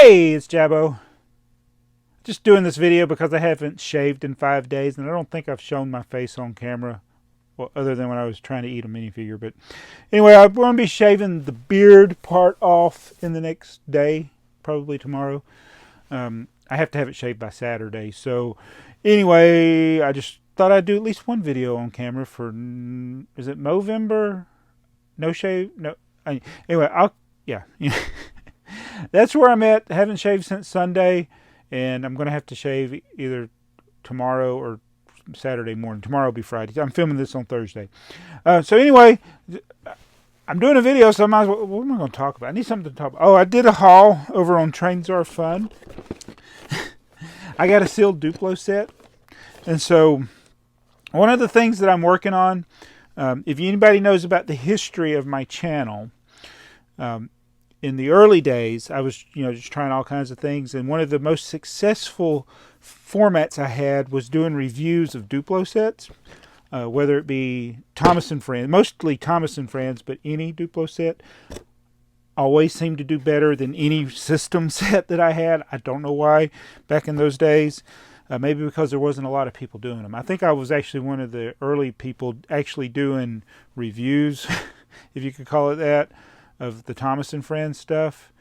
Hey, it's Jabbo. Just doing this video because I haven't shaved in 5 days, and I don't think I've shown my face on camera, well, other than when I was trying to eat a minifigure. But anyway, I'm going to be shaving the beard part off in the next day, probably tomorrow. I have to have it shaved by Saturday. So anyway, I just thought I'd do at least one video on camera for, is it Movember? No shave? No. Anyway, yeah. That's where I'm at. I haven't shaved since Sunday, and I'm going to have to shave either tomorrow or Saturday morning. Tomorrow will be Friday. I'm filming this on Thursday. So anyway, I'm doing a video, so I might as well, what am I going to talk about? I need something to talk about. Oh, I did a haul over on TheyMightBeBricks Fun. I got a sealed Duplo set. And so one of the things that I'm working on, if anybody knows about the history of my channel, in the early days, I was, just trying all kinds of things. And one of the most successful formats I had was doing reviews of Duplo sets, whether it be Thomas & Friends, mostly Thomas & Friends, but any Duplo set always seemed to do better than any system set that I had. I don't know why back in those days. Maybe because there wasn't a lot of people doing them. I think I was actually one of the early people actually doing reviews, if you could call it that, of the Thomas & Friends stuff.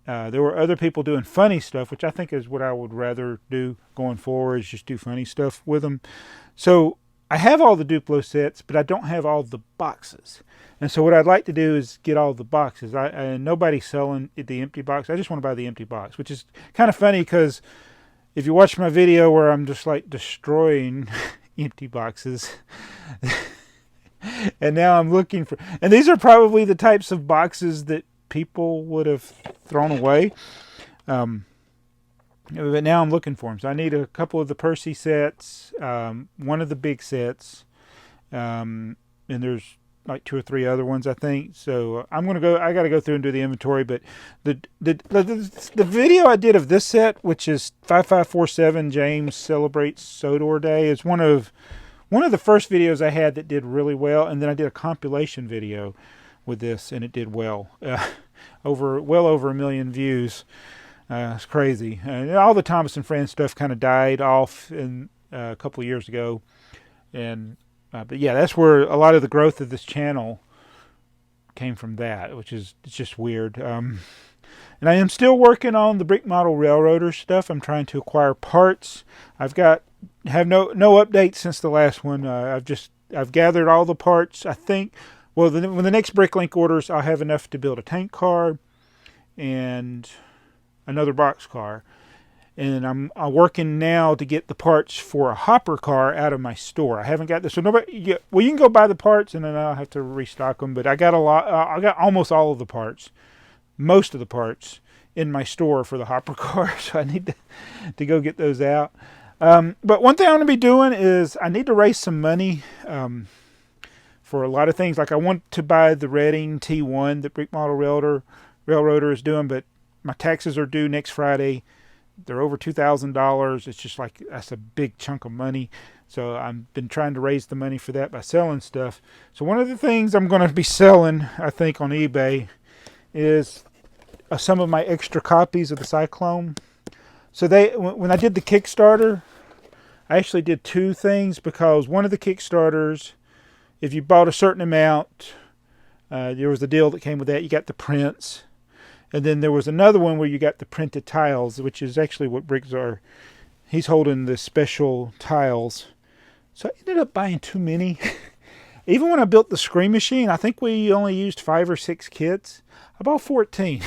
There were other people doing funny stuff, which I think is what I would rather do going forward, is just do funny stuff with them. So I have all the Duplo sets, but I don't have all the boxes. And so what I'd like to do is get all the boxes. Nobody's selling the empty box. I just want to buy the empty box, which is kind of funny because if you watch my video where I'm just like destroying empty boxes, and now I'm looking for, and these are probably the types of boxes that people would have thrown away. But now I'm looking for them. So I need a couple of the Percy sets, one of the big sets, and there's like 2 or 3 other ones, I think. So I got to go through and do the inventory. But the video I did of this set, which is 5547 James Celebrates Sodor Day, is one of the first videos I had that did really well. And then I did a compilation video with this, and it did well. Well over 1 million views. It's crazy. All the Thomas & Friends stuff kind of died off in a couple of years ago. But yeah, that's where a lot of the growth of this channel came from, that, which is, it's just weird. And I am still working on the brick model railroader stuff. I'm trying to acquire parts. Have no updates since the last one. I've gathered all the parts. I think, well, when the next Bricklink orders, I'll have enough to build a tank car and another box car. And I'm working now to get the parts for a hopper car out of my store. I haven't got this, so nobody. Well, you can go buy the parts, and then I'll have to restock them. But I got a lot. I got almost all of the parts, most of the parts in my store for the hopper car. So I need to go get those out. But one thing I'm going to be doing is I need to raise some money for a lot of things. Like I want to buy the Reading T1 that Brick Model Railroader is doing, but my taxes are due next Friday. They're over $2,000. It's just like, that's a big chunk of money. So I've been trying to raise the money for that by selling stuff. So one of the things I'm going to be selling, I think, on eBay is some of my extra copies of the Cyclone. So when I did the Kickstarter, I actually did 2 things, because one of the Kickstarters, if you bought a certain amount, there was a deal that came with that. You got the prints. And then there was another one where you got the printed tiles, which is actually what BrickTsar, he's holding the special tiles. So I ended up buying too many. Even when I built the Scream Machine, I think we only used 5 or 6 kits. I bought 14.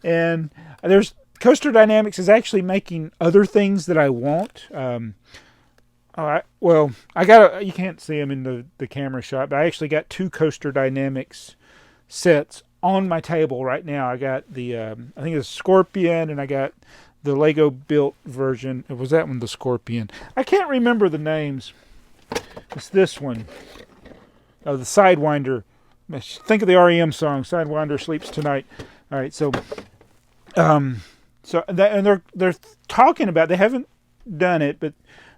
And there's Coaster Dynamics is actually making other things that I want. You can't see them in the camera shot, but I actually got 2 Coaster Dynamics sets on my table right now. I got the, I think it's Scorpion, and I got the Lego built version. Was that one the Scorpion? I can't remember the names. It's this one. Oh, the Sidewinder. Think of the REM song, Sidewinder Sleeps Tonight. All right, so they're talking about, they haven't done it, but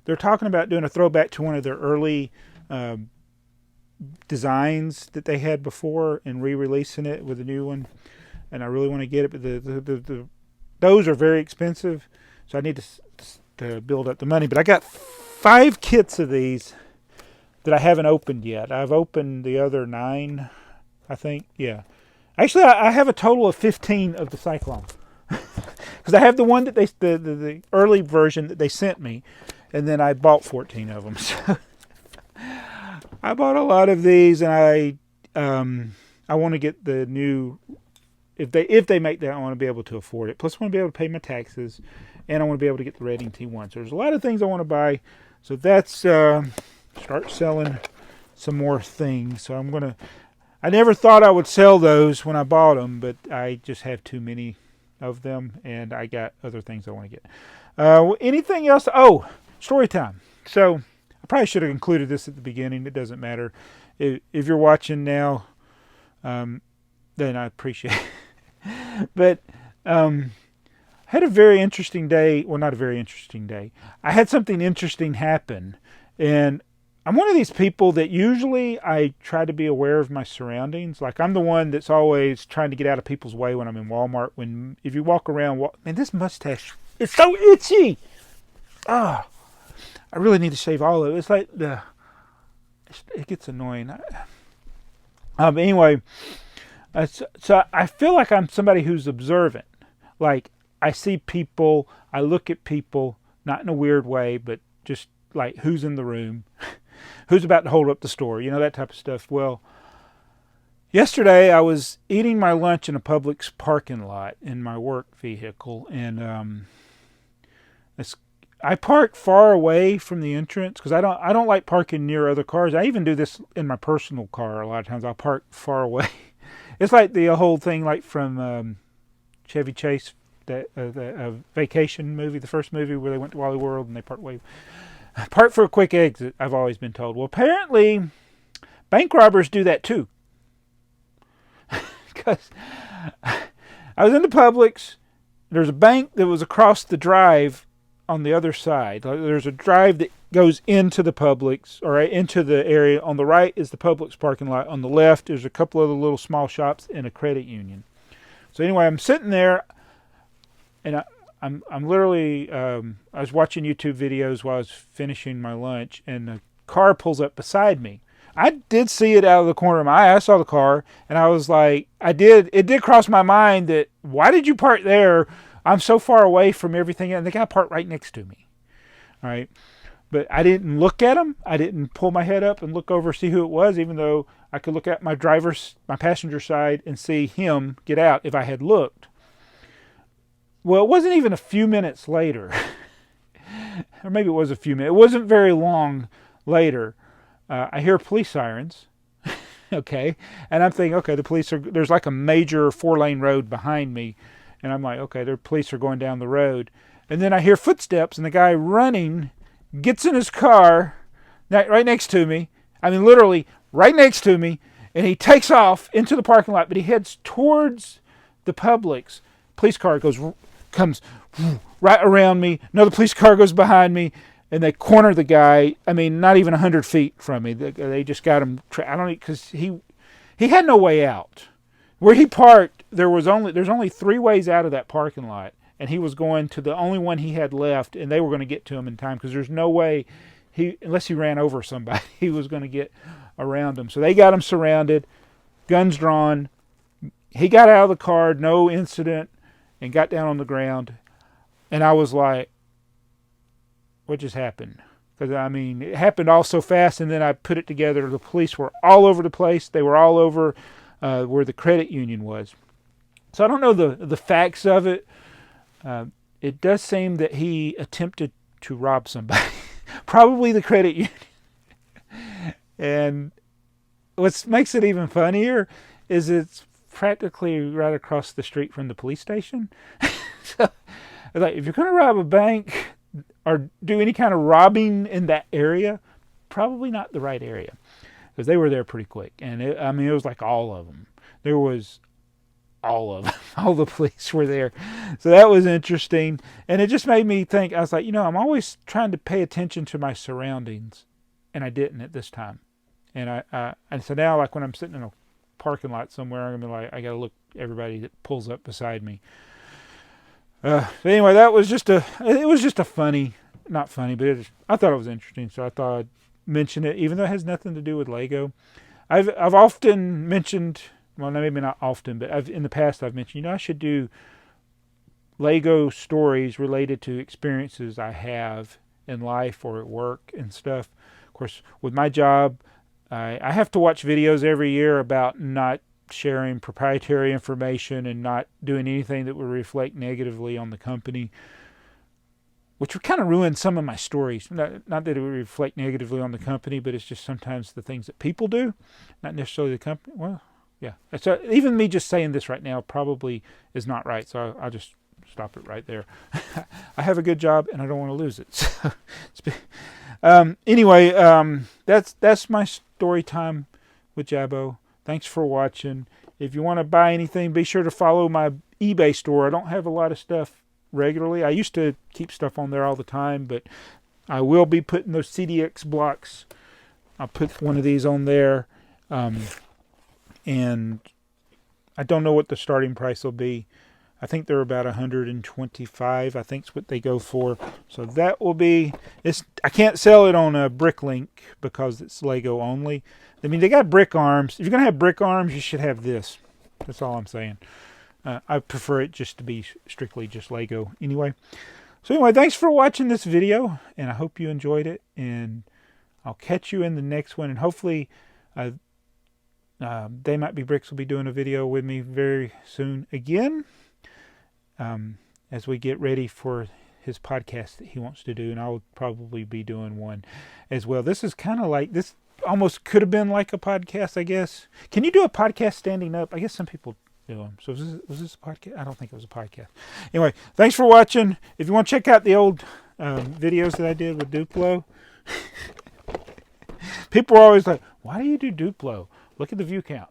they're talking about doing a throwback to one of their early designs that they had before and re-releasing it with a new one. And I really want to get it, but those are very expensive, so I need to build up the money. But I got 5 kits of these that I haven't opened yet. I've opened the other 9, I think. Yeah. Actually, I have a total of 15 of the Cyclone. Because I have the one that the early version that they sent me, and then I bought 14 of them. So I bought a lot of these, and I want to get the new. If they make that, I want to be able to afford it. Plus, I want to be able to pay my taxes, and I want to be able to get the Redding T1. So there's a lot of things I want to buy. So that's start selling some more things. So I'm gonna. I never thought I would sell those when I bought them, but I just have too many of them, and I got other things I want to get. Anything else? Oh, story time. So I probably should have included this at the beginning. It doesn't matter. If you're watching now, then I appreciate it. But I had a very interesting day. Well, not a very interesting day. I had something interesting happen, and I'm one of these people that usually I try to be aware of my surroundings. Like, I'm the one that's always trying to get out of people's way when I'm in Walmart. If you walk around, man, this mustache, it's so itchy. I really need to shave all of it. It's like it gets annoying. Anyway, so I feel like I'm somebody who's observant. Like, I see people, I look at people, not in a weird way, but just like, who's in the room. Who's about to hold up the store, that type of stuff. Well, yesterday I was eating my lunch in a Publix parking lot in my work vehicle, and I park far away from the entrance because I don't like parking near other cars. I even do this in my personal car a lot of times. I'll park far away. It's like the whole thing, like from Chevy Chase, that Vacation movie, the first movie where they went to Wally World and they park for a quick exit, I've always been told. Well, apparently, bank robbers do that too. Because I was in the Publix. There's a bank that was across the drive on the other side. There's a drive that goes into the Publix, or into the area. On the right is the Publix parking lot. On the left, there's a couple of the little small shops and a credit union. So anyway, I'm sitting there, and I'm literally, I was watching YouTube videos while I was finishing my lunch, and a car pulls up beside me. I did see it out of the corner of my eye. I saw the car, and I was like, it did cross my mind that, why did you park there? I'm so far away from everything, and the guy parked right next to me. All right. But I didn't look at him. I didn't pull my head up and look over, see who it was, even though I could look at my passenger side and see him get out if I had looked. Well, it wasn't even a few minutes later, or maybe it was a few minutes. It wasn't very long later. I hear police sirens, okay, and I'm thinking, okay, there's like a major 4-lane road behind me, and I'm like, okay, the police are going down the road, and then I hear footsteps, and the guy running gets in his car right next to me. I mean, literally right next to me, and he takes off into the parking lot, but he heads towards the Publix. Police car comes right around me. Another police car goes behind me, and they corner the guy. I mean, not even 100 feet from me. They just got him. I don't know, because he had no way out. Where he parked, there's only 3 ways out of that parking lot, and he was going to the only one he had left, and they were going to get to him in time, because there's no way unless he ran over somebody, he was going to get around him. So they got him surrounded, guns drawn. He got out of the car, no incident, and got down on the ground. And I was like, what just happened? Because, I mean, it happened all so fast, and then I put it together. The police were all over the place. They were all over where the credit union was. So I don't know the facts of it. It does seem that he attempted to rob somebody. Probably the credit union. And what makes it even funnier is it's practically right across the street from the police station. So, like, if you're going to rob a bank or do any kind of robbing in that area, probably not the right area, because they were there pretty quick. And it was like all of them. There was all of them. All the police were there. So that was interesting. And it just made me think, I was like, I'm always trying to pay attention to my surroundings, and I didn't at this time. And so now, like, when I'm sitting in a parking lot somewhere, I'm going to be like, I got to look at everybody that pulls up beside me. But anyway, it was just a funny, not funny, but I thought it was interesting, so I thought I'd mention it, even though it has nothing to do with Lego. I've often mentioned, well, maybe not often, but in the past I've mentioned, I should do Lego stories related to experiences I have in life or at work and stuff. Of course, with my job, I have to watch videos every year about not sharing proprietary information and not doing anything that would reflect negatively on the company, which would kind of ruin some of my stories. Not that it would reflect negatively on the company, but it's just sometimes the things that people do, not necessarily the company. Well, yeah. So even me just saying this right now probably is not right, so I'll just stop it right there. I have a good job and I don't want to lose it. So, anyway, that's my story time with Jabbo. Thanks for watching. If you want to buy anything, be sure to follow my eBay store. I don't have a lot of stuff regularly. I used to keep stuff on there all the time, but I will be putting those CDX blocks. I'll put one of these on there. And I don't know what the starting price will be. I think they're about $125. I think is what they go for. So that will be. I can't sell it on a Bricklink because it's Lego only. I mean, they got brick arms. If you're gonna have brick arms, you should have this. That's all I'm saying. I prefer it just to be strictly just Lego anyway. So anyway, thanks for watching this video, and I hope you enjoyed it. And I'll catch you in the next one. And hopefully, TheyMightBeBricks will be doing a video with me very soon again. As we get ready for his podcast that he wants to do, and I'll probably be doing one as well. This is kind of like, this almost could have been like a podcast, I guess. Can you do a podcast standing up? I guess some people do them. So was this a podcast? I don't think it was a podcast. Anyway, thanks for watching. If you want to check out the old videos that I did with Duplo, people are always like, why do you do Duplo? Look at the view count.